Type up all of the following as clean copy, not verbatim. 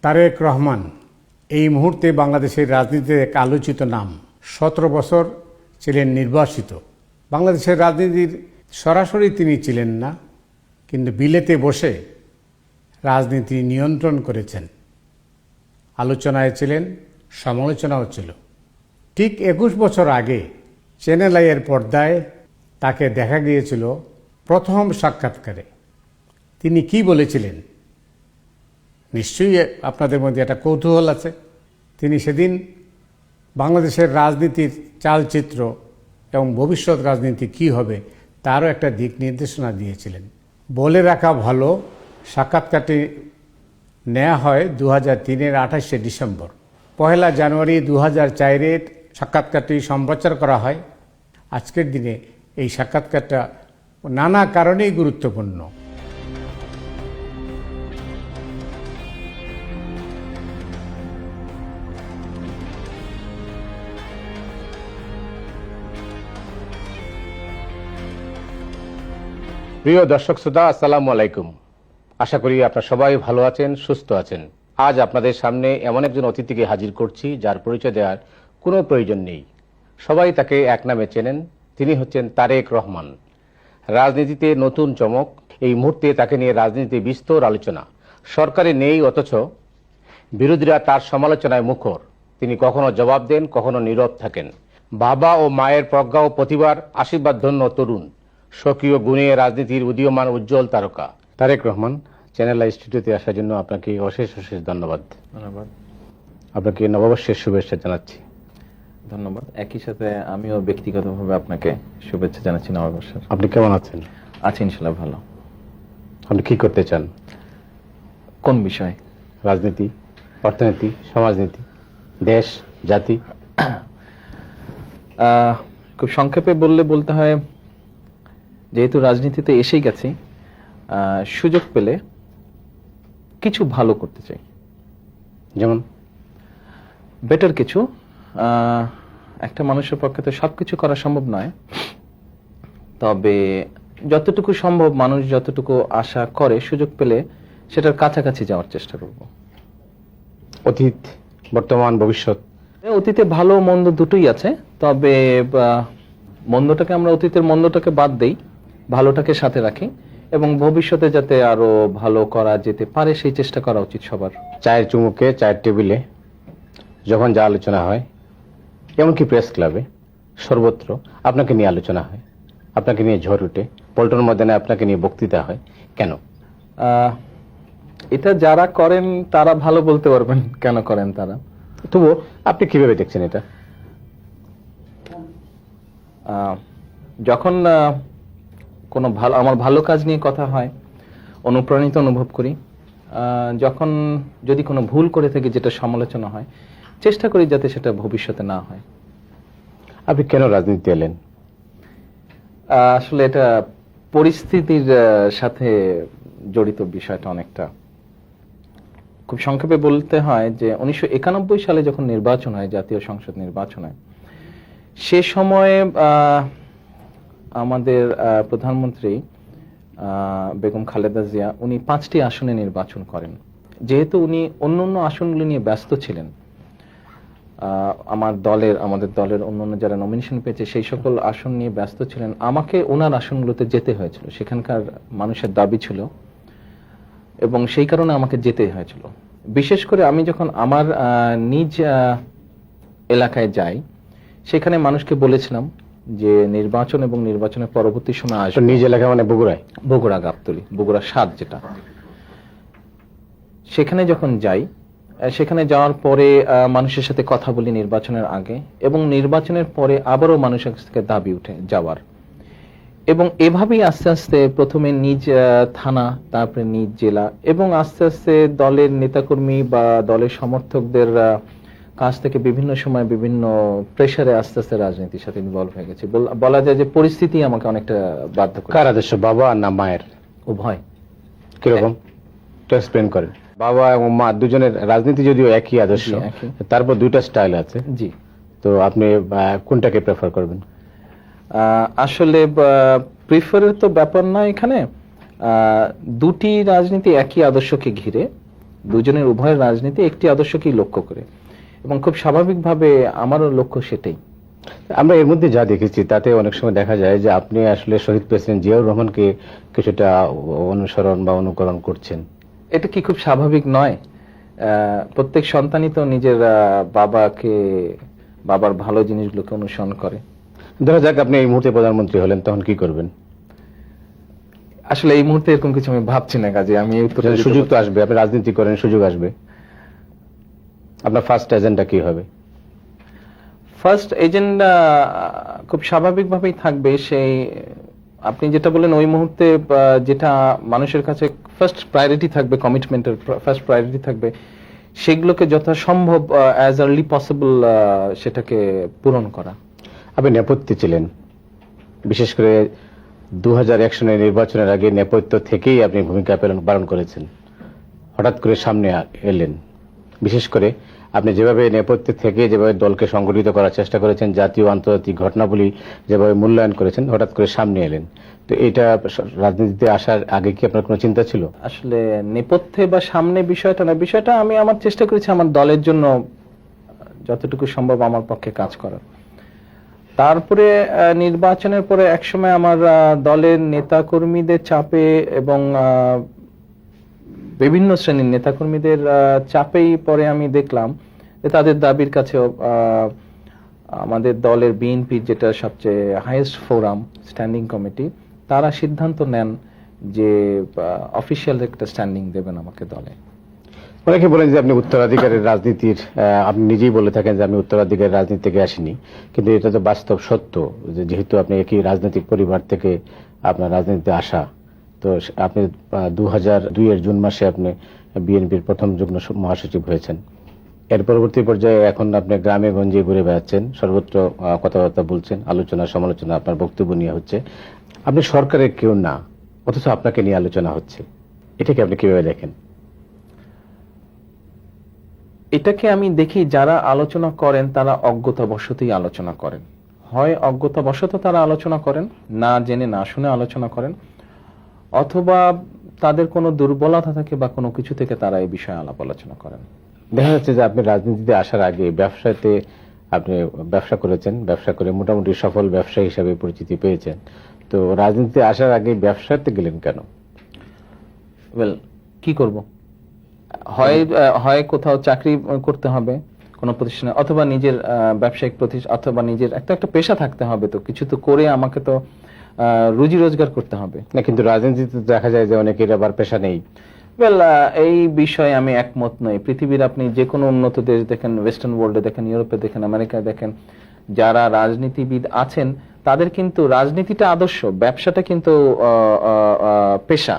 তারেক রহমান এই মুহূর্তে বাংলাদেশের রাজনীতিতে এক আলোচিত নাম। 17 বছর ছিলেন নির্বাসিত। বাংলাদেশের রাজনীতির সরাসরি তিনি ছিলেন না, কিন্তু বিলেতে বসে রাজনীতি নিয়ন্ত্রণ করেছেন। আলোচনায় ছিলেন, সমালোচনাও ছিল। ঠিক 21 বছর আগে চ্যানেল আইয়ের পর্দায় তাকে দেখা গিয়েছিল প্রথম সাক্ষাৎকারে। তিনি কি বলেছিলেন? নিশ্চয়ই আপনাদের মধ্যে একটা কৌতূহল আছে। তিনি সেদিন বাংলাদেশের রাজনীতির চালচিত্র এবং ভবিষ্যৎ রাজনীতি কি হবে তারও একটা দিক নির্দেশনা দিয়েছিলেন। বলে রাখা ভালো, সাক্ষাৎকারটি নেওয়া হয় 2003-এর 28শে ডিসেম্বর। 1 জানুয়ারি 2004-এর সাক্ষাৎকারটি সম্প্রচার করা হয়। আজকের দিনে এই সাক্ষাৎকারটা নানা কারণেই গুরুত্বপূর্ণ। প্রিয় দর্শক শ্রোতা, আসসালামু আলাইকুম। আশা করি আপনারা সবাই ভালো আছেন, সুস্থ আছেন। আজ আপনাদের সামনে এমন একজন অতিথিকে হাজির করছি যার পরিচয় দেওয়ার কোনো প্রয়োজন নেই। সবাই তাকে এক নামে চেনেন। তিনি হচ্ছেন তারেক রহমান। রাজনীতিতে নতুন চমক। এই মুহূর্তে তাকে নিয়ে রাজনীতিতে বিস্তর আলোচনা। সরকারে নেই, অথচ বিরোধীরা তার সমালোচনায় মুখর। তিনি কখনো জবাব দেন, কখনো নীরব থাকেন। বাবা ও মায়ের প্রজ্ঞা ও প্রতিভার আশীর্বাদ ধন্য তরুণ, স্বকীয় গুণে রাজনীতির উদীয়মান উজ্জ্বল তারকা তারেক রহমান। চ্যানেল আই স্টুডিওতে আসার জন্য আপনাকে অশেষ অশেষ ধন্যবাদ। আপনাকে নববর্ষের শুভেচ্ছা জানাচ্ছি। ধন্যবাদ। একই সাথে আমিও ব্যক্তিগতভাবে আপনাকে শুভেচ্ছা জানাচ্ছি নববর্ষের। আপনি কেমন আছেন? আছি ইনশাল্লাহ ভালো। আপনি কি করতে চান? কোন বিষয়? রাজনীতি, অর্থনীতি, সমাজনীতি, দেশ, জাতি? খুব সংক্ষেপে বলতে হয়, যেহেতু রাজনীতিতে এসেই গেছি, সুযোগ পেলে কিছু ভালো করতে চাই। যেমন বেটার কিছু। একটা মানুষের পক্ষে তো সবকিছু করা সম্ভব নয়, তবে যতটুকু সম্ভব মানুষ যতটুকু আশা করে সুযোগ পেলে সেটার কাছাকাছি যাওয়ার চেষ্টা করব। অতীত, বর্তমান, ভবিষ্যৎ। অতীতে ভালো মন্দ দুটোই আছে, তবে মন্দটাকে আমরা অতীতের মন্দটাকে বাদ দেই, ভালোটাকে সাথে রাখি এবং ভবিষ্যতে যাতে আরো ভালো করা যেতে পারে সেই চেষ্টা করা উচিত সবার। চায়ের চুমুকে, চায়ের টেবিলে যখন যা আলোচনা হয়, এমনকি প্রেস ক্লাবে, সর্বত্র আপনাকে নিয়ে আলোচনা হয়, আপনাকে নিয়ে ঝড় উঠে, পল্টন ময়দানে আপনাকে নিয়ে বক্তৃতা হয়। কেন? এটা যারা করেন তারা ভালো বলতে পারবেন কেন করেন তারা। তবুও আপনি কিভাবে দেখছেন এটা? যখন কোনো আমার ভালো কাজ নিয়ে কথা হয়, অনুপ্রাণিত অনুভব করি। যখন যদি কোনো ভুল করে থাকি, যেটা সমালোচনা হয়, চেষ্টা করি যাতে সেটা ভবিষ্যতে না হয়। আপনি কেন রাজনীতি এলেন? আসলে এটা পরিস্থিতির সাথে জড়িত বিষয়টা অনেকটা। খুব সংক্ষেপে বলতে হয় যে 1991 সালে যখন নির্বাচন হয়, জাতীয় সংসদ নির্বাচন হয়, সে সময়ে আমাদের প্রধানমন্ত্রী বেগম খালেদা জিয়া উনি 5টি আসনে নির্বাচন করেন। যেহেতু উনি অন্য আসনগুলি নিয়ে ব্যস্ত ছিলেন, আমাদের দলের অন্যান্য যারা নমিনেশন পেয়েছে সেই সকল আসন নিয়ে ব্যস্ত ছিলেন, আমাকে ওনার আসনগুলোতে যেতে হয়েছিল। সেখানকার মানুষের দাবি ছিল এবং সেই কারণে আমাকে যেতে হয়েছিল। বিশেষ করে আমি যখন আমার নিজ এলাকায় যাই, সেখানে মানুষকে বলেছিলাম যে নির্বাচন এবং নির্বাচনের পরবর্তী সময় আসবে। নিজ এলাকা মানে বগুড়ায়? বগুড়া, গাবতলী, বগুড়া 7 যেটা। সেখানে যখন যাই, সেখানে যাওয়ার পরে মানুষের সাথে কথা বলি নির্বাচনের আগে, এবং নির্বাচনের পরে আবারও মানুষের কাছে দাবি উঠে যাওয়ার। এবং এভাবেই আস্তে আস্তে প্রথমে নিজ থানা, তারপরে নিজ জেলা, এবং আস্তে আস্তে দলের নেতাকর্মী বা দলের সমর্থকদের কাছ থেকে বিভিন্ন সময় বিভিন্ন প্রেসারে আস্তে আস্তে রাজনীতির সাথে ইনভলভ হয়ে গেছে। বলা যায় যে পরিস্থিতি আমাকে অনেকটা বাধ্য করে। কার আদর্শ, বাবা না মায়ের? উভয়। কিরকম একটু এক্সপ্লেন করেন। বাবা এবং মা দুজনের রাজনীতি যদিও একই আদর্শ, তারপর দুইটা স্টাইল আছে। জি। তো আপনি কোনটাকে প্রেফার করবেন? আসলে প্রিফারের তো ব্যাপার না এখানে। দুটি রাজনীতি একই আদর্শকে ঘিরে, দুজনের উভয়ের রাজনীতি একটি আদর্শকেই লক্ষ্য করে, এবং খুব স্বাভাবিকভাবে আমারও লক্ষ্য সেটাই। আমরা এর মধ্যে যা দেখেছি তাতে অনেক সময় দেখা যায় যে আপনি আসলে শহীদ প্রেসিডেন্ট জিয়াউর রহমানকে কিছুটা অনুসরণ বা অনুকরণ করছেন। এটা কি খুব স্বাভাবিক নয়? প্রত্যেক সন্তানই তো নিজের বাবার ভালো জিনিসগুলোকে অনুসরণ করে। ধরা যাক আপনি এই মুহূর্তে প্রধানমন্ত্রী হলেন, তখন কি করবেন? আসলে এই মুহূর্তে এরকম কিছু আমি ভাবছি না, কাজে আমি এই উত্তরটা দিতে সুযোগ তো পারছি না। আসবে, আপনি রাজনীতি করেন, সুযোগ আসবে, আপনার ফার্স্ট এজেন্ডা কি হবে? ফার্স্ট এজেন্ডা খুব স্বাভাবিকভাবেই থাকবে সেই আপনি যেটা বললেন ওই মুহূর্তে যেটা মানুষের কাছে ফার্স্ট প্রায়োরিটি থাকবে, কমিটমেন্টের ফার্স্ট প্রায়োরিটি থাকবে, সেগুলোকে যথাসম্ভব অ্যাজ আর্লি পসিবল সেটাকে পূরণ করা। আপনি নেপথ্যে ছিলেন, বিশেষ করে 2001 সনের নির্বাচনের আগে নেপথ্য থেকেই আপনি ভূমিকা পালন করেছেন। হঠাৎ করে সামনে এলেন, বিশেষ করে আপনি যেভাবে নেপথ্যে থেকে যেভাবে দলকে সংগঠিত করার চেষ্টা করেছেন, জাতীয় আন্তর্জাতিক ঘটনাবলী যেভাবে মূল্যায়ন করেছেন, হঠাৎ করে সামনে এলেন। তো এটা রাজনীতিতে আসার আগে কি আপনার কোনো চিন্তা ছিল? আসলে নেপথ্যে বা সামনে বিষয়টা না, বিষয়টা আমি আমার চেষ্টা করেছি আমার দলের জন্য যতটুকু সম্ভব আমার পক্ষে কাজ করার। তারপরে নির্বাচনের পরে একসময় আমার দলের নেতাকর্মীদের চাপে এবং বিভিন্ন শ্রেণীর নেতাকর্মীদের চাপেই পরে আমি দেখলাম যে তাদের দাবির কাছেও আমাদের দলের বিএনপির যেটা সবচেয়ে হাইয়েস্ট ফোরাম স্ট্যান্ডিং কমিটি, তারা সিদ্ধান্ত নেন যে অফিসিয়াল একটা স্ট্যান্ডিং দেবেন আমাকে দলে। অনেকে বলেন যে আপনি উত্তরাধিকারের রাজনীতির, আপনি নিজেই বলে থাকেন যে আমি উত্তরাধিকারের রাজনীতি থেকে আসিনি, কিন্তু এটা তো বাস্তব সত্য যে যেহেতু আপনি একই রাজনৈতিক পরিবার থেকে আপনার রাজনীতিতে আসা, তো আপনি 2002 জুন মাসে আপনি বিএনপির প্রথম যুগ্ম মহাসচিব হয়েছেন। এর পরবর্তী পর্যায়ে এখন আপনি গ্রামে গঞ্জে ঘুরে বেড়াচ্ছেন, সর্বত্র কথাবার্তা বলছেন, আলোচনা সমালোচনা আপনার বক্তব্য নিয়ে হচ্ছে। আপনি সরকারের কেউ না, অথচ আপনাকে নিয়ে আলোচনা হচ্ছে, এটাকে আপনি কিভাবে দেখেন? এটাকে আমি দেখি যারা আলোচনা করেন তারা অজ্ঞতাবশতই আলোচনা করেন, হয় অজ্ঞতাবশত তারা আলোচনা করেন, না জেনে না শুনে আলোচনা করেন, অথবা তাদের কোনো দুর্বলতা থাকে বা কোনো কিছু থেকে তারা এই বিষয়ে আলাপ আলোচনা করেন। দেখা যাচ্ছে যে আপনি রাজনীতিতে আসার আগে ব্যবসাতে আপনি ব্যবসা করেছেন, ব্যবসা করে মোটামুটি সফল ব্যবসায়ী হিসাবে পরিচিতি পেয়েছেন। তো রাজনীতিতে আসার আগে ব্যবসাতে গেলেন কেন? ওয়েল, কি করব, হয় কোথাও চাকরি করতে হবে কোনো প্রতিষ্ঠানে, অথবা নিজের ব্যবসায়িক প্রতিষ্ঠান, অথবা নিজের একটা পেশা থাকতে হবে, তো কিছু তো করে আমাকে তো রুজি রোজগার করতে হবে না। কিন্তু রাজনীতিতে দেখা যায় যে অনেকের আবার পেশা নেই। ওয়েল, এই বিষয়ে আমি একমত নই। পৃথিবীর আপনি যে কোনো উন্নত দেশ দেখেন, ওয়েস্টার্ন ওয়ার্ল্ডে দেখেন, ইউরোপে দেখেন, আমেরিকায় দেখেন, যারা রাজনীতিবিদ আছেন তাদের কিন্তু রাজনীতিটা আদর্শ, ব্যবসাটা কিন্তু পেশা।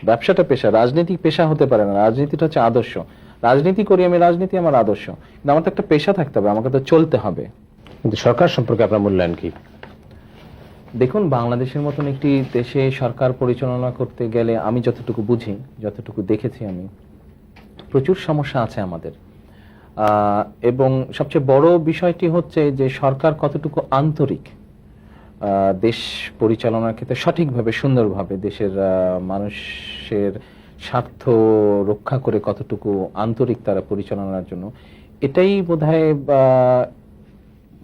ব্যবসাটা পেশা, রাজনীতি পেশা হতে পারে না। রাজনীতিটা হচ্ছে আদর্শ। রাজনীতি করি আমি, রাজনীতি আমার আদর্শ, কিন্তু আমার তো একটা পেশা থাকতে হবে, আমাকে তো চলতে হবে। কিন্তু সরকার সম্পর্কে আপনার মূল্যায়ন কি? দেখুন, বাংলাদেশের মতন একটি দেশে সরকার পরিচালনা করতে গেলে আমি যতটুকু বুঝি, যতটুকু দেখেছি আমি, প্রচুর সমস্যা আছে আমাদের। এবং সবচেয়ে বড় বিষয়টি হচ্ছে যে সরকার কতটুকু আন্তরিক দেশ পরিচালনার ক্ষেত্রে, সঠিকভাবে সুন্দরভাবে দেশের মানুষের স্বার্থ রক্ষা করে কতটুকু আন্তরিক তারা পরিচালনার জন্য, এটাই বোধহয়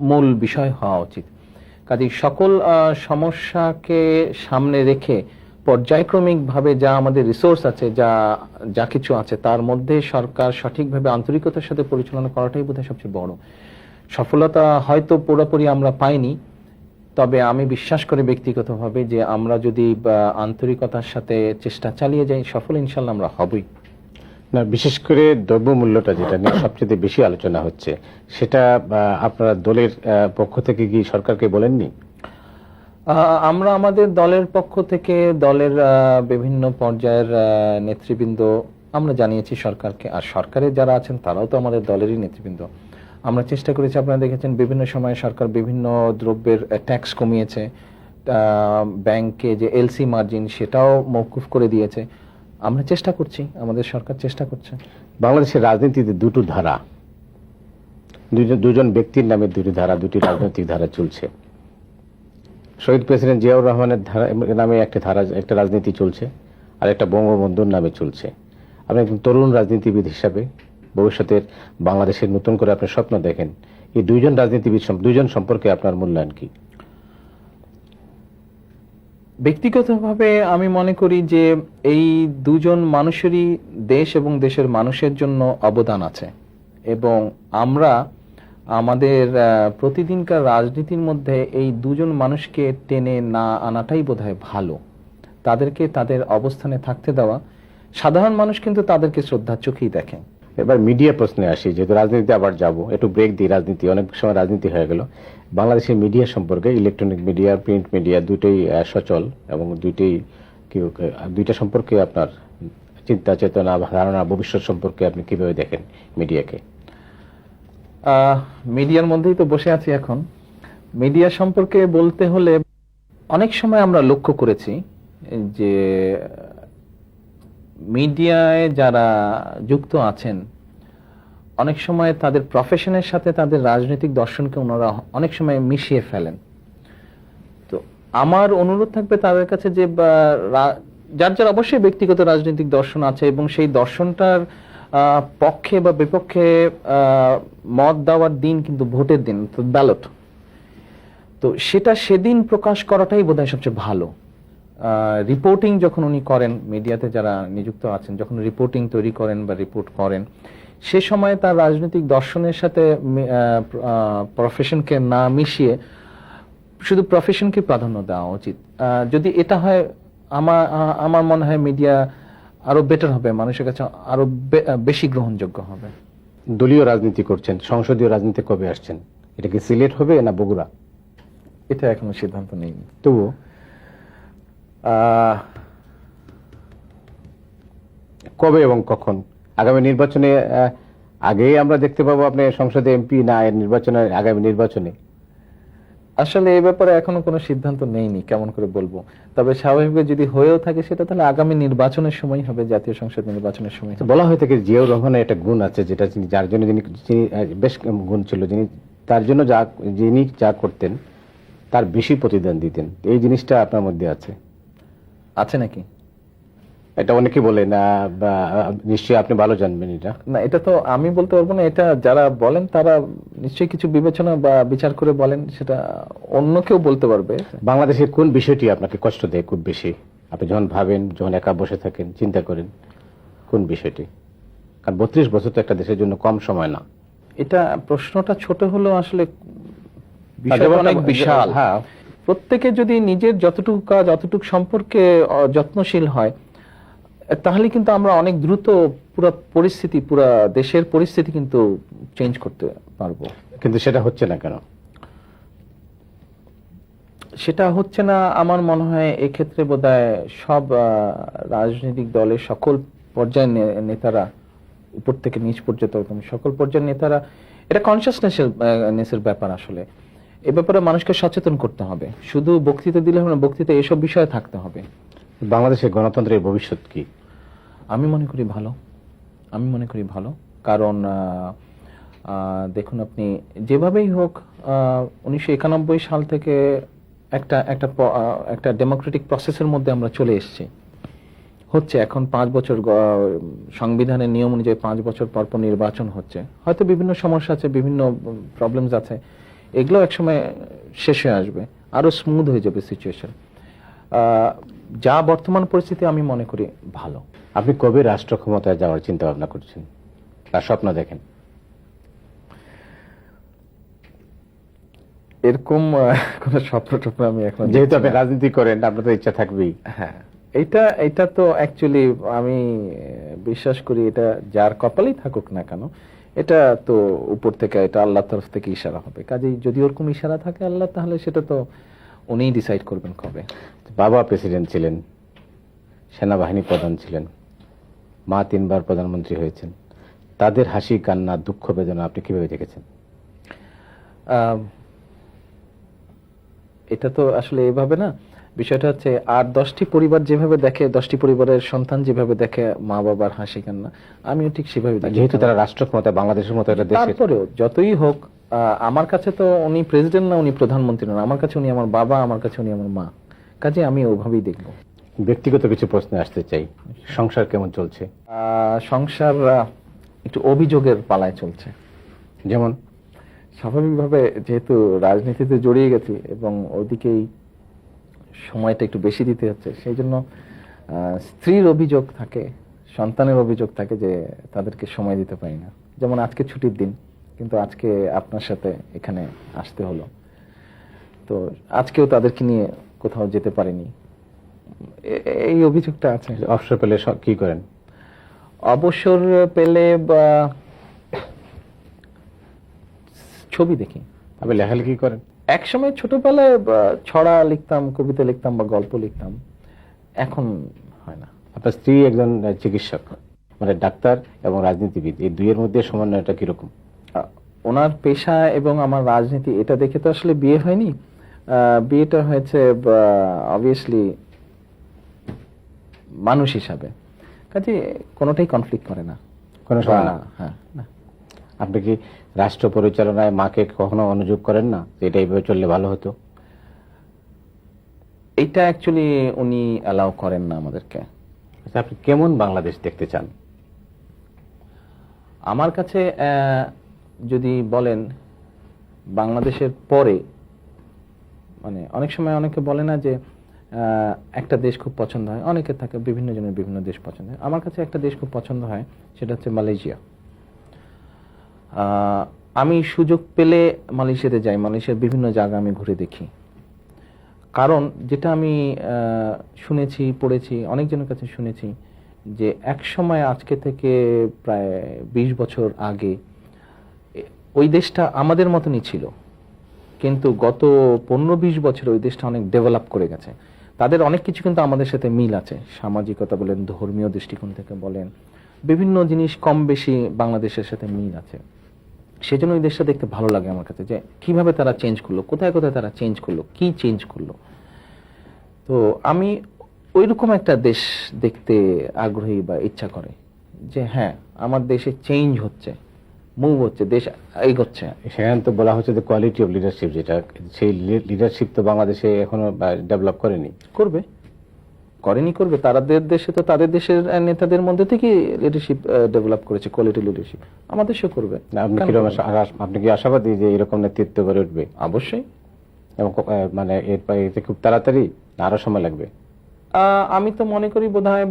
মূল বিষয় হওয়া উচিত। কাজেই সকল সমস্যাকে সামনে রেখে পর্যায়ক্রমিকভাবে যা আমাদের রিসোর্স আছে, যা কিছু আছে, তার মধ্যে সরকার সঠিকভাবে আন্তরিকতার সাথে পরিচালনা করাটাই বোধহয় সবচেয়ে বড় সফলতা। হয়তো পুরোপুরি আমরা পাইনি, তবে আমি বিশ্বাস করি ব্যক্তিগতভাবে যে আমরা যদি আন্তরিকতার সাথে চেষ্টা চালিয়ে যাই, সফল ইনশাল্লাহ আমরা হবই। না, বিশেষ করে দ্রব্যমূল্যটা যেটা নিয়ে সবচেয়ে বেশি আলোচনা হচ্ছে, সেটা আপনারা দলের পক্ষ থেকে কি সরকারকে বলেননি? আমরা আমাদের দলের পক্ষ থেকে দলের বিভিন্ন পর্যায়ের নেতৃবৃন্দ আমরা জানিয়েছি সরকারকে, আর সরকারের যারা আছেন তারাও তো আমাদের দলেরই নেতৃবৃন্দ। আমরা চেষ্টা করেছি, আপনারা দেখেছেন বিভিন্ন সময়ে সরকার বিভিন্ন দ্রব্যের ট্যাক্স কমিয়েছে, ব্যাংকে যে এলসি মার্জিন সেটাও মওকুফ করে দিয়েছে। আমরা চেষ্টা করছি, আমাদের সরকার চেষ্টা করছে। বাংলাদেশের রাজনীতিতে দুটো ধারা, দুজন ব্যক্তির নামে দুটি ধারা, দুটি রাজনৈতিক ধারা চলছে। শহীদ প্রেসিডেন্ট জিয়াউর রহমানের নামে একটা রাজনীতি চলছে, আর একটা বঙ্গবন্ধুর নামে চলছে। আপনি একজন তরুণ রাজনীতিবিদ হিসাবে ভবিষ্যতের বাংলাদেশের নতুন করে আপনি স্বপ্ন দেখেন, এই দুইজন রাজনীতিবিদ দুইজন সম্পর্কে আপনার মূল্যায়ন কি? ব্যক্তিগতভাবে আমি মনে করি যে এই দুজন মানুষেরই দেশ এবং দেশের মানুষের জন্য অবদান আছে, এবং আমরা আমাদের প্রতিদিনকার রাজনীতির মধ্যে এই দুজন মানুষকে টেনে না আনাটাই বোধহয় ভালো। তাদেরকে তাদের অবস্থানে থাকতে দেওয়া, সাধারণ মানুষ কিন্তু তাদেরকে শ্রদ্ধার চোখেই দেখে। এবার মিডিয়া প্রশ্নে আসি, যেহেতু রাজনীতিতে আবার যাব, একটু ব্রেক দিই। রাজনীতি অনেক সময় রাজনীতি হয়ে গেল। বাংলাদেশের মিডিয়া সম্পর্কে, ইলেকট্রনিক মিডিয়া, প্রিন্ট মিডিয়া দুটোই সচল, এবং দুইটা সম্পর্কে আপনার চিন্তা চেতনা, ধারণা, ভবিষ্যৎ সম্পর্কে আপনি কিভাবে দেখেন মিডিয়াকে? মিডিয়ার মধ্যেই তো বসে আছি এখন। মিডিয়া সম্পর্কে বলতে হলে অনেক সময় আমরা লক্ষ্য করেছি যে মিডিয়ায় যারা যুক্ত আছেন অনেক সময় তাদের প্রফেশনের সাথে তাদের রাজনৈতিক দর্শনকে ওনারা অনেক সময় মিশিয়ে ফেলেন। তো আমার অনুরোধ থাকবে তাদের কাছে যে যার যার অবশ্যই ব্যক্তিগত রাজনৈতিক দর্শন আছে এবং সেই দর্শনটার পক্ষে বা বিপক্ষে মত দেওয়ার দিন কিন্তু ভোটের দিন, তো ব্যালট, তো সেটা সেদিন প্রকাশ করাটাই বোধহয় সবচেয়ে ভালো। রিপোর্টিং যখন উনি করেন, মিডিয়াতে যারা নিযুক্ত আছেন যখন রিপোর্টিং তৈরি করেন বা রিপোর্ট করেন, সে সময় তার রাজনৈতিক দর্শনের সাথে প্রফেশনকে না মিশিয়ে শুধু প্রফেশনকে প্রাধান্য দেওয়া উচিত। যদি এটা হয় আমার মনে হয় মিডিয়া আরো বেটার হবে, মানুষের কাছে আরো বেশি গ্রহণযোগ্য হবে। দলীয় রাজনীতি করছেন, সংসদীয় রাজনীতি কবে আসছেন? এটা কি সিলেট হবে না বগুড়া? এটা এখনো সিদ্ধান্ত নেইনি। তবুও কবে এবং কখন? আগামী নির্বাচনে আগে আমরা দেখতে পাবো আপনি সংসদে এমপি, না নির্বাচনের আগামী নির্বাচনে? আসলে এই ব্যাপারে এখনো কোনো সিদ্ধান্ত নেইনি, কেমন করে বলবো। তবে স্বাভাবিকভাবে যদি হয়েও থাকে সেটা তাহলে আগামী নির্বাচনের সময় হবে, জাতীয় সংসদ নির্বাচনের সময় হবে। বলা হয়ে থাকে জিয়াউর রহমানের একটা গুণ আছে, যেটা যার জন্য যিনি বেশ গুণ ছিল, তার জন্য যিনি যা করতেন তার বেশি প্রতিদান দিতেন। এই জিনিসটা আপনার মধ্যে আছে নাকি? এটা অনেকে বলে না, বা নিশ্চয়ই আপনি ভালো জানবেন এটা। না, এটা তো আমি বলতে পারবো না। এটা যারা বলেন তারা নিশ্চয়ই কিছু বিবেচনা বা বিচার করে বলেন, সেটা অন্য কেউ বলতে পারবে। বাংলাদেশের কোন বিষয়টি আপনাকে কষ্ট দেয় খুব বেশি? আপনি যখন ভাবেন, যখন একা বসে থাকেন, চিন্তা করেন, কোন বিষয়টি? কারণ 32 বছর তো একটা দেশের জন্য কম সময় না। এটা প্রশ্নটা ছোট হলো, আসলে বিষয়টা অনেক বিশাল। হ্যাঁ, প্রত্যেকে যদি নিজের যতটুকু কাজ অতটুকু সম্পর্কে যত্নশীল হয়, তাহলে কিন্তু আমরা অনেক দ্রুত পুরো দেশের পরিস্থিতি কিন্তু চেঞ্জ করতে পারবো। কিন্তু সেটা হচ্ছে না কেন? সেটা হচ্ছে না আমার মনে হয় এক্ষেত্রে বোধহয় সব রাজনৈতিক দলের সকল পর্যায়ের নেতারা, উপর থেকে নিচ পর্যন্ত সকল পর্যায়ের নেতারা, এটা কনসিয়াসনেসের ব্যাপার। আসলে এ ব্যাপারে মানুষকে সচেতন করতে হবে। শুধু বক্তৃতা দিলে হবে না, বক্তৃতা এসব বিষয়ে থাকতে হবে। বাংলাদেশের গণতন্ত্রের ভবিষ্যৎ কি? আমি মনে করি ভালো। কারণ দেখুন, আপনি যেভাবেই হোক 1991 সাল থেকে একটা ডেমোক্রেটিক প্রসেসের মধ্যে আমরা চলে এসেছি। হচ্ছে এখন 5 বছর, সংবিধানের নিয়ম অনুযায়ী 5 বছর পর পর নির্বাচন হচ্ছে। হয়তো বিভিন্ন সমস্যা আছে, বিভিন্ন প্রবলেমস আছে, এগুলো একসময় শেষ হয়ে আসবে, আরো স্মুথ হয়ে যাবে সিচুয়েশন। যা বর্তমান পরিস্থিতি আমি মনে করি ভালো। আপনি কবে রাষ্ট্র ক্ষমতায় যাওয়ার চিন্তা ভাবনা করছেন, তার স্বপ্ন দেখেন? এরকম কোন স্বপ্ন আমি এখন, যেহেতু আপনি রাজনীতি করেন, আপনার তো ইচ্ছা থাকবেই। হ্যাঁ, এটা তো অ্যাকচুয়ালি আমি বিশ্বাস করি এটা যার কপালেই থাকুক না কেন, এটা তো উপর থেকে, এটা আল্লাহর তরফ থেকে ইশারা হবে। কাজেই যদি ওরকম ইশারা থাকে আল্লাহ, তাহলে সেটা তো উনিই ডিসাইড করবেন কবে। বাবা প্রেসিডেন্ট ছিলেন, সেনাবাহিনী প্রধান ছিলেন, মা 3 বার প্রধানমন্ত্রী হয়েছেন। তাদের হাসি, কান্না, দুঃখ, বেদনা আপনি কিভাবে দেখেছেন? এটা তো আসলে এভাবে না, বিষয়টা হচ্ছে আর 10টি পরিবার যেভাবে দেখে, 10টি পরিবারের সন্তান যেভাবে দেখে মা বাবার হাসি কান্না, আমিও ঠিক সেভাবে দেখি। যেহেতু তারা রাষ্ট্র ক্ষমতা, বাংলাদেশের মতো একটা দেশে, তারপরেও যতই হোক আমার কাছে তো উনি প্রেসিডেন্ট না, উনি প্রধানমন্ত্রী না, আমার কাছে উনি আমার বাবা, আমার কাছে উনি আমার মা। কাজে আমি ওভাবেই দেখবো। ব্যক্তিগত কিছু প্রশ্নে আসতে চাই। সংসার কেমন চলছে? সংসার একটু অভিযোগের পালায় চলছে। যেমন? স্বাভাবিকভাবে যেহেতু রাজনীতিতে জড়িয়ে গেছি এবং ওদিকেই সময়টা একটু বেশি দিতে হচ্ছে, সেই জন্য স্ত্রীর অভিযোগ থাকে, সন্তানের অভিযোগ থাকে যে তাদেরকে সময় দিতে পারি না। যেমন আজকে ছুটির দিন, কিন্তু আজকে আপনার সাথে এখানে আসতে হলো, তো আজকেও তাদেরকে নিয়ে কোথাও যেতে পারিনি, এই অভিযোগটা আছে। অবসর পেলে কি করেন? অবসর পেলে বা ছবি দেখি। আপনি লেখালেখি করেন? একসময় ছোটবেলায় ছড়া লিখতাম, কবিতা লিখতাম বা গল্প লিখতাম, এখন হয় না। আপনার স্ত্রী একজন চিকিৎসক, মানে ডাক্তার এবং রাজনীতিবিদ, এই দুইয়ের মধ্যে সমন্বয়টা কিরকম? ওনার পেশা এবং আমার রাজনীতি, এটা দেখে তো আসলে বিয়ে হয়নি। বিয়েটা হয়েছে অবভিয়াসলি মানুষ হিসাবে, কাজে কোনোটাই কনফ্লিক্ট করে না, কোনো সময় না। হ্যাঁ, না। আপনি কি রাষ্ট্র পরিচালনায় মাকে কখনো অনুযোগ করেন না যে এটা এইভাবে চললে ভালো হতো? এটা অ্যাকচুয়ালি উনি অ্যালাউ করেন না আমাদেরকে। আচ্ছা, আপনি কেমন বাংলাদেশ দেখতে চান? আমার কাছে যদি বলেন বাংলাদেশের পরে, মানে অনেক সময় অনেকে বলে না যে একটা দেশ খুব পছন্দ হয়, অনেকের থাকে, বিভিন্ন জনের বিভিন্ন দেশ পছন্দ হয়। আমার কাছে একটা দেশ খুব পছন্দ হয়, সেটা হচ্ছে মালয়েশিয়া। আমি সুযোগ পেলে মালয়েশিয়াতে যাই, মালয়েশিয়ার বিভিন্ন জায়গা আমি ঘুরে দেখি। কারণ যেটা আমি শুনেছি, পড়েছি, অনেকজনের কাছে শুনেছি যে এক সময় আজকে থেকে প্রায় 20 বছর আগে ওই দেশটা আমাদের মতনই ছিল, কিন্তু গত 15-20 বছর ওই দেশটা অনেক ডেভেলপ করে গেছে। তাদের অনেক কিছু কিন্তু আমাদের সাথে মিল আছে, সামাজিকতা বলেন, ধর্মীয় দৃষ্টিকোণ থেকে বলেন, বিভিন্ন জিনিস কম বেশি বাংলাদেশের সাথে মিল আছে। সেজন্য ওই দেশটা দেখতে ভালো লাগে আমার কাছে, যে কিভাবে তারা চেঞ্জ করলো, কোথায় কোথায় তারা চেঞ্জ করলো, কি চেঞ্জ করলো। তো আমি ওইরকম একটা দেশ দেখতে আগ্রহী বা ইচ্ছা করে যে হ্যাঁ, আমার দেশে চেঞ্জ হচ্ছে, মুভ হচ্ছে, দেশ এগোচ্ছে। সেখানে তো বলা হচ্ছে যে কোয়ালিটি অফ লিডারশিপ, যেটা সেই লিডারশিপ তো বাংলাদেশে এখনো ডেভেলপ করেনি। করবে, করেনি, করবে। তাদের দেশে তো তাদের দেশের নেতাদের মধ্যে থেকে লিডারশিপ ডেভেলপ করেছে, কোয়ালিটি লিডারশিপ। আমাদের দেশে করবে। আপনি কি আশাবাদী যে এরকম নেতৃত্ব গড়ে উঠবে? অবশ্যই। এবং মানে এতে খুব তাড়াতাড়ি না আরো সময় লাগবে? আমি তো মনে করি বোধহয়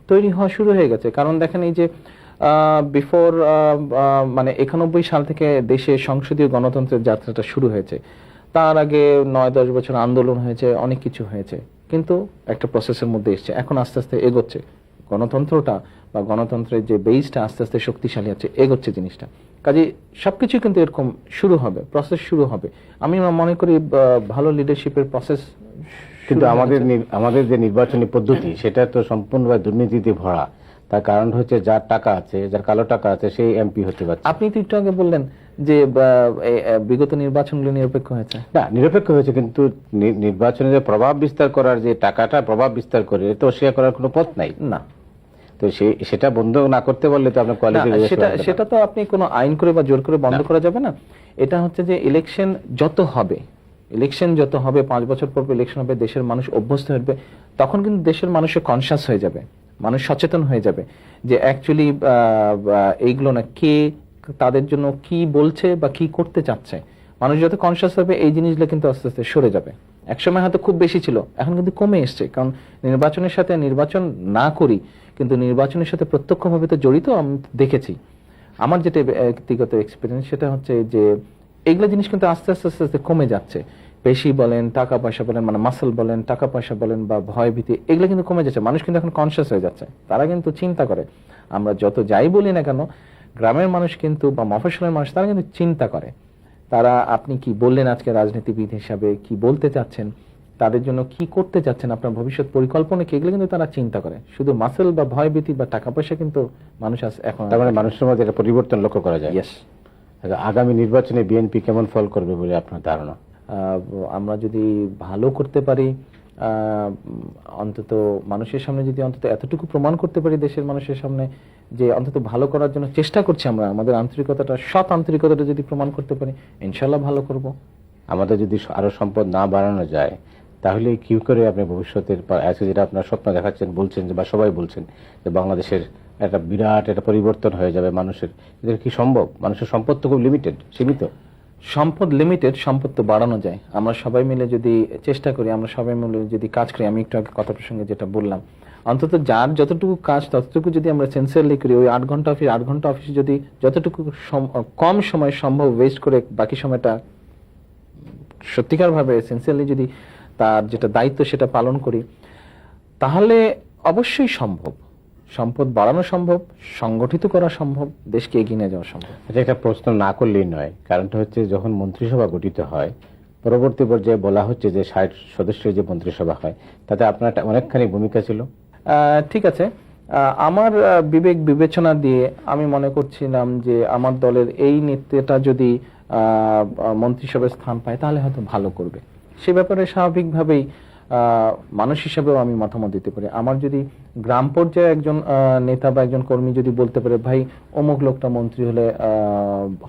তৈরি হওয়া শুরু হয়ে গেছে। কারণ দেখেন, এই যে বিফোর মানে 91 সাল থেকে দেশে সংসদীয় গণতন্ত্রের যাত্রাটা শুরু হয়েছে। তার আগে 9-10 বছর আন্দোলন হয়েছে, অনেক কিছু হয়েছে, কিন্তু একটা প্রসেসের মধ্যে এসছে। এখন আস্তে আস্তে এগোচ্ছে গণতন্ত্রটা, বা গণতন্ত্রের যে বেসটা আস্তে আস্তে শক্তিশালী হচ্ছে, এগোচ্ছে জিনিসটা। কাজে সবকিছু কিন্তু এরকম শুরু হবে, প্রসেস শুরু হবে। আমি মনে করি ভালো লিডারশিপের প্রসেস। কিন্তু আমাদের যে নির্বাচনী পদ্ধতি, সেটা তো সম্পূর্ণভাবে দুর্নীতিতে ভরা। তার কারণ হচ্ছে যার টাকা আছে, যার কালো টাকা আছে, সেই এমপি হতে পারছে। আপনি তো একটু আগে বললেন যে বিগত নির্বাচনগুলো নিরপেক্ষ হয়েছে। না, নিরপেক্ষ হয়েছে, কিন্তু নির্বাচনে যে প্রভাব বিস্তার করার, যে টাকাটা প্রভাব বিস্তার করে, এটা অস্বীকার করার কোনো পথ নাই। না, তো সেটা বন্ধ না করতে বললে তো আপনার কোয়ালিটি, সেটা তো আপনি কোনো আইন করে বা জোর করে বন্ধ করা যাবে না। এটা হচ্ছে যে ইলেকশন যত হবে, 5 বছর পর ইলেকশন হবে, দেশের মানুষ অভ্যস্ত হবে, তখন কিন্তু দেশের মানুষের কনসাস হয়ে যাবে, মানুষ সচেতন হয়ে যাবে যে অ্যাকচুয়ালি এইগুলো না, কে তাদের জন্য কি বলছে বা কি করতে চাচ্ছে। মানুষ যত কনসাস হবে, এই জিনিসগুলো কিন্তু আস্তে আস্তে সরে যাবে। একসময় হয়তো খুব বেশি ছিল, এখন কিন্তু কমে এসছে। কারণ নির্বাচনের সাথে, নির্বাচন না করি কিন্তু নির্বাচনের সাথে প্রত্যক্ষভাবে তো জড়িত, আমি দেখেছি। আমার যেটা ব্যক্তিগত এক্সপিরিয়েন্স, সেটা হচ্ছে যে এইগুলো জিনিস কিন্তু আস্তে আস্তে আস্তে আস্তে কমে যাচ্ছে। পেশি বলেন, টাকা পয়সা বলেন, মানে মাসল বলেন, টাকা পয়সা বলেন, বা ভয় ভীতি, এগুলো কিন্তু কমে যাচ্ছে। মানুষ কিন্তু এখন কনসিয়াস হয়ে যাচ্ছে, তারা কিন্তু চিন্তা করে। আমরা যত যাই বলি না কেন, গ্রামের মানুষ কিন্তু বা মফস্বলের মানুষ, তারা কিন্তু চিন্তা করে। তারা আপনি কি বললেন আজকে রাজনীতিবিদ হিসাবে, কি বলতে চাচ্ছেন, তাদের জন্য কি করতে চাচ্ছেন, আপনার ভবিষ্যৎ পরিকল্পনা কি, এগুলো কিন্তু তারা চিন্তা করে। শুধু মাসল বা ভয় ভীতি বা টাকা পয়সা কিন্তু মানুষ এখন, তার মানে মানুষের মধ্যে একটা পরিবর্তন লক্ষ্য করা যায়। ইয়েস। আগামী নির্বাচনে বিএনপি কেমন ফল করবে বলে আপনার ধারণা? আমরা যদি ভালো করতে পারি, অন্তত মানুষের সামনে যদি অন্তত এতটুকু প্রমাণ করতে পারি দেশের মানুষের সামনে যে অন্তত ভালো করার জন্য চেষ্টা করছি আমরা, আমাদের আন্তরিকতাটা, সৎ আন্তরিকতাটা যদি প্রমাণ করতে পারি, ইনশাল্লাহ ভালো করব। আমাদের যদি আরো সম্পদ না বাড়ানো যায়, তাহলে কি করে আপনি ভবিষ্যতের আজকে যেটা আপনার স্বপ্ন দেখাচ্ছেন, বলছেন যে, বা সবাই বলছেন যে বাংলাদেশের একটা বিরাট একটা পরিবর্তন হয়ে যাবে মানুষের, এটা কি সম্ভব? মানুষের সম্পদ তো খুব লিমিটেড, সীমিত। সম্পদ লিমিটেড, সম্পদ তো বাড়ানো যায়। আমরা সবাই মিলে যদি চেষ্টা করি, আমরা সবাই মিলে যদি কাজ করি, আমি একটু আগে কথা প্রসঙ্গে যেটা বললাম, অন্তত যার যতটুকু কাজ ততটুকু যদি আমরা সিনসিয়ারলি করি, ওই 8 ঘন্টা অফিসে যদি যতটুকু কম সময় সম্ভব ওয়েস্ট করে বাকি সময়টা সত্যিকার ভাবে সিনসিয়ারলি যদি তার যেটা দায়িত্ব সেটা পালন করি, তাহলে অবশ্যই সম্ভব। সম্পদ বাড়ানো সম্ভব, সংগঠিত করা সম্ভব, দেশকে এগিয়ে নিয়ে যাওয়া সম্ভব। আচ্ছা, একটা প্রশ্ন না করলেই নয়। কারণটা হচ্ছে, যখন মন্ত্রিসভা গঠিত হয়, পরবর্তী পর্যায়ে বলা হচ্ছে যে 60 সদস্যের যে মন্ত্রিসভা হয়, তাতে আপনার একটা অনেকখানি ভূমিকা ছিল। ঠিক আছে, আমার বিবেক বিবেচনা দিয়ে আমি মনে করছিলাম যে আমার দলের এই নেতাটা যদি মন্ত্রিসভায় স্থান পায় তাহলে হয়তো ভালো করবে। সে ব্যাপারে স্বাভাবিকভাবেই মানুষ হিসেবেও আমি মতামত দিতে পারি। আমার যদি গ্রাম পর্যায়ে একজন নেতা বা একজন কর্মী যদি বলতে পারে, ভাই অমুক লোকটা মন্ত্রী হলে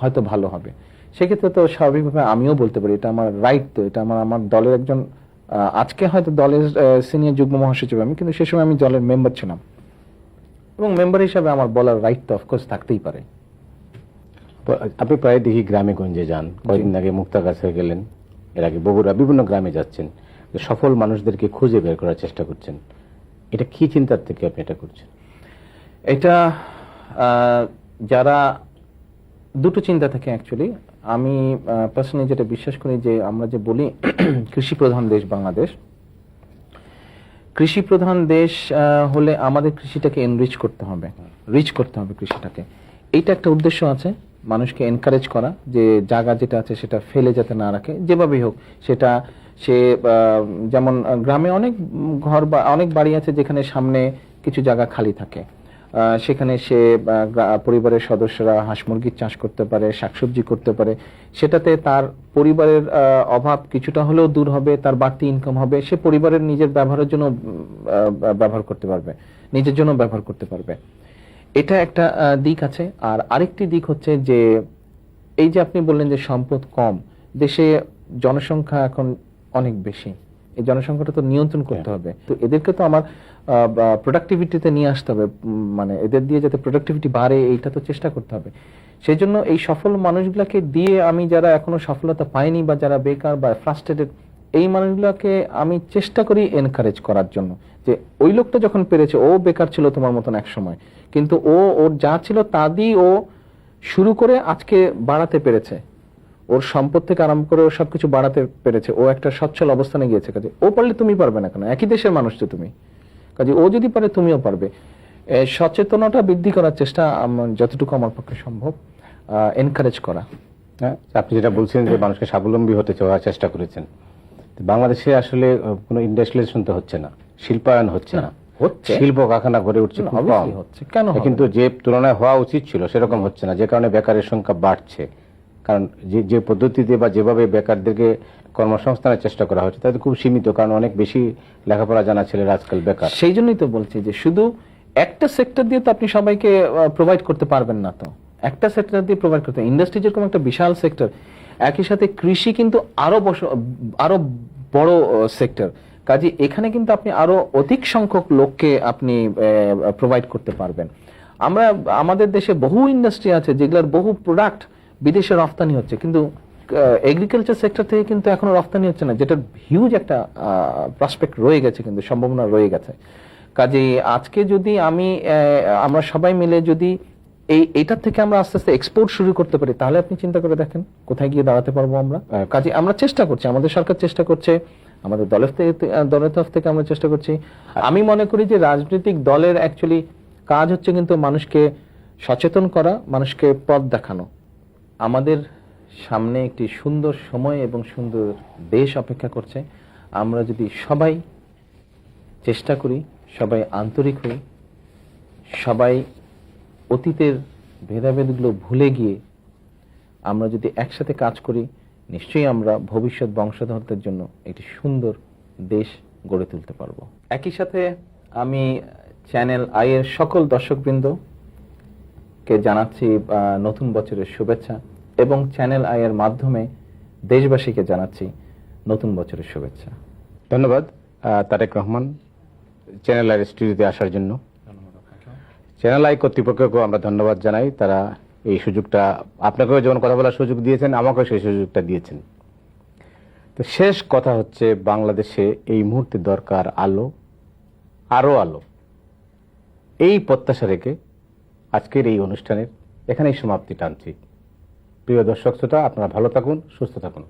হয়তো ভালো হবে, সেক্ষেত্রে তো স্বাভাবিকভাবে আমিও বলতে পারি, এটা আমার রাইট। তো এটা আমার দলের একজন, আজকে হয়তো দলের সিনিয়র যুগ্ম মহাসচিব আমি, কিন্তু সে সময় আমি দলের মেম্বার ছিলাম, এবং মেম্বার হিসাবে আমার বলার রাইট তো অফকোর্স থাকতেই পারে। আপনি প্রায় দেখি গ্রামে গঞ্জে যান, কয়েকদিন আগে মুক্তাগাছা গেলেন, এর আগে বগুড়া, বিভিন্ন গ্রামে যাচ্ছেন, সফল মানুষদেরকে খুঁজে বের করার চেষ্টা করছেন। এটা কি চিন্তার থেকে আপনি এটা করছেন? এটা যারা দুটো চিন্তা থেকে অ্যাকচুয়ালি, আমি পার্সোনালি যেটা বিশ্বাস করি যে আমরা যে বলি কৃষি প্রধান দেশ বাংলাদেশ, কৃষি প্রধান দেশ হলে আমাদের কৃষিটাকে এনরিচ করতে হবে, রিচ করতে হবে কৃষিটাকে। এইটা একটা উদ্দেশ্য আছে, মানুষকে এনকারেজ করা, যে জায়গা যেটা আছে সেটা ফেলে যাতে না রাখে, যেভাবেই হোক। সেটা সে যেমন গ্রামে অনেক ঘর বা অনেক বাড়ি আছে যেখানে সামনে কিছু জায়গা খালি থাকে, সেখানে সে পরিবারের সদস্যরা হাঁস মুরগির চাষ করতে পারে, শাকসবজি করতে পারে, সেটাতে তার পরিবারের অভাব কিছুটা হলেও দূর হবে, তার বাড়তি ইনকাম হবে, সে পরিবারের নিজের ব্যবহারের জন্য ব্যবহার করতে পারবে, নিজের জন্য ব্যবহার করতে পারবে। এটা একটা দিক আছে। আর আরেকটি দিক হচ্ছে যে, এই যে আপনি বললেন যে সম্পদ কম, দেশে জনসংখ্যা এখন অনেক বেশি, এই জনসংখ্যাটা তো নিয়ন্ত্রণ করতে হবে। তো এদেরকে তো আমার প্রোডাক্টিভিটিতে নিয়ে আসতে হবে, মানে এদের দিয়ে যাতে প্রোডাক্টিভিটি বাড়ে এইটা তো চেষ্টা করতে হবে। সেই জন্য এই সফল মানুষগুলোকে দিয়ে আমি, যারা এখনো সফলতা পায়নি বা যারা বেকার বা ফ্রাস্ট্রেটেড, এই মানুষগুলোকে আমি চেষ্টা করি এনকারেজ করার জন্য, যে ওই লোকটা যখন পেরেছে, ও বেকার ছিল তোমার মতন এক সময়, কিন্তু ওর যা ছিল তা দিয়ে ও শুরু করে আজকে বাড়াতে পেরেছে, ওর সম্পদ থেকে আরম্ভ করে ও সবকিছু বাড়াতে পেরেছে, ও একটা সচ্ছল অবস্থানে গিয়েছে। কাজে ও পারলে তুমি পারবে না কেন? একই দেশের মানুষ তো তুমি, কাজে ও যদি পারে তুমিও পারবে। সচেতনতা বৃদ্ধি করার চেষ্টা যতটুকু আমার পক্ষে সম্ভব এনকারেজ করা। হ্যাঁ, আপনি যেটা বলছেন যে মানুষকে স্বাবলম্বী হতে চাওয়ার চেষ্টা করেছেন, বাংলাদেশে আসলে কোনো ইন্ডাস্ট্রিয়ালাইজেশন তো হচ্ছে না, শিল্পায়ন হচ্ছে না, হচ্ছে শিল্প কারখানা গড়ে উঠছে খুব কম, হচ্ছে কেন, কিন্তু যে তুলনায় হওয়া উচিত ছিল সেরকম হচ্ছে না, যে কারণে বেকারের সংখ্যা বাড়ছে। কারণ যে পদ্ধতিতে বা যেভাবে বেকারদেরকে কর্মসংস্থানের চেষ্টা করা হচ্ছে তাতে খুব সীমিত, কারণ অনেক বেশি লেখাপড়া জানা ছেলেরা আজকাল বেকার। সেই জন্যই তো বলছি যে শুধু একটা সেক্টর দিয়ে তো আপনি সবাইকে প্রোভাইড করতে পারবেন না। তো একটা সেক্টর দিয়ে প্রোভাইড করতে, ইন্ডাস্ট্রি যেরকম একটা বিশাল সেক্টর, একই সাথে কৃষি কিন্তু আরো বড় সেক্টর। কাজে এখানে কিন্তু আপনি আরো অধিক সংখ্যক লোককে আপনি প্রোভাইড করতে পারবেন। আমাদের দেশে বহু ইন্ডাস্ট্রি আছে যেগুলোর বহু প্রোডাক্ট বিদেশে রপ্তানি হচ্ছে, কিন্তু এগ্রিকালচার সেক্টর থেকে কিন্তু এখনো রপ্তানি হচ্ছে না, যেটা হিউজ একটা প্রসপেক্ট রয়ে গেছে, কিন্তু সম্ভাবনা রয়ে গেছে। কাজে আজকে যদি আমরা সবাই মিলে যদি এইটার থেকে আমরা আস্তে আস্তে এক্সপোর্ট শুরু করতে পারি, তাহলে আপনি চিন্তা করে দেখেন কোথায় গিয়ে দাঁড়াতে পারবো আমরা। কাজে আমরা চেষ্টা করছি, আমাদের সরকার চেষ্টা করছে, আমাদের দলের তরফ থেকে আমরা চেষ্টা করছি। আমি মনে করি যে রাজনৈতিক দলের অ্যাকচুয়ালি কাজ হচ্ছে কিন্তু মানুষকে সচেতন করা, মানুষকে পথ দেখানো। আমাদের সামনে একটি সুন্দর সময় এবং সুন্দর দেশ অপেক্ষা করছে। আমরা যদি সবাই চেষ্টা করি, সবাই আন্তরিক হই, সবাই অতীতের ভেদাভেদগুলো ভুলে গিয়ে আমরা যদি একসাথে কাজ করি, নিশ্চয়ই আমরা ভবিষ্যৎ বংশধরদের জন্য একটি সুন্দর দেশ গড়ে তুলতে পারবো। একই সাথে আমি চ্যানেল আই এর সকল দর্শকবৃন্দকে জানাচ্ছি নতুন বছরের শুভেচ্ছা, এবং চ্যানেল আই এর মাধ্যমে দেশবাসীকে জানাচ্ছি নতুন বছরের শুভেচ্ছা। ধন্যবাদ তারেক রহমান চ্যানেল আই স্টুডিওতে আসার জন্য। চ্যানেল আই কর্তৃপক্ষকেও আমরা ধন্যবাদ জানাই, তারা এই সুযোগটা আপনাকেও যেমন কথা বলার সুযোগ দিয়েছেন, আমাকেও সেই সুযোগটা দিয়েছেন। তো শেষ কথা হচ্ছে, বাংলাদেশে এই মুহূর্তে দরকার আলো, আরো আলো। এই প্রত্যাশা রেখে আজকের এই অনুষ্ঠানের এখানেই সমাপ্তি টানছি। প্রিয় দর্শক শ্রোতা, আপনারা ভালো থাকুন, সুস্থ থাকুন।